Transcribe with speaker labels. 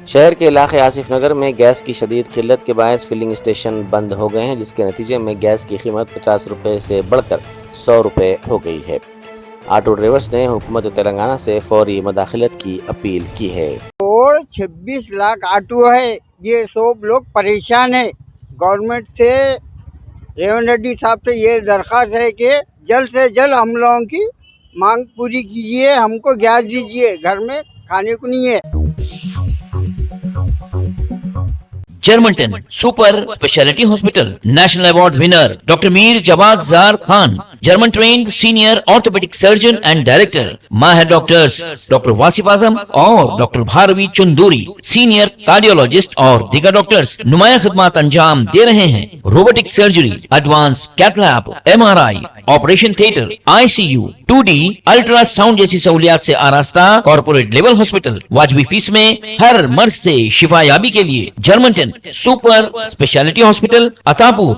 Speaker 1: शहर के इलाके आसिफ नगर में गैस की शदीद किल्लत के बायस फिलिंग स्टेशन बंद हो गए हैं, जिसके नतीजे में गैस की कीमत 50 रुपए से बढ़कर 100 रुपए हो गई है। ऑटो ड्राइवर्स ने हुकूमत तेलंगाना से फौरी मदाखिलत की अपील की है।
Speaker 2: और 26 लाख ऑटो है, ये सब लोग परेशान है। गवर्नमेंट से, रेवंत रेड्डी साहब से ये दरख्वास्त है कि जल्द से जल्द हम लोगों की मांग पूरी कीजिए, हमको गैस दीजिए, घर में खाने को नहीं है।
Speaker 3: जर्मनटन super speciality hospital national award winner doctor Mir Jawad Zar Khan, German trained senior orthopaedic surgeon and director, माहिर डॉक्टर्स डॉक्टर वासिफ आजम और doctor Bharvi Chanduri, senior cardiologist और दीगर डॉक्टर्स नुमाया खिदमत अंजाम दे रहे हैं। Robotic surgery, advance cath lab, MRI, operation theatre, ICU, 2D ultrasound जैसी सहूलियात से आरास्ता कॉर्पोरेट लेवल हॉस्पिटल, वाजबी फीस में हर मर्ज से शिफायाबी के लिए Germanton super speciality hospital, Attapur.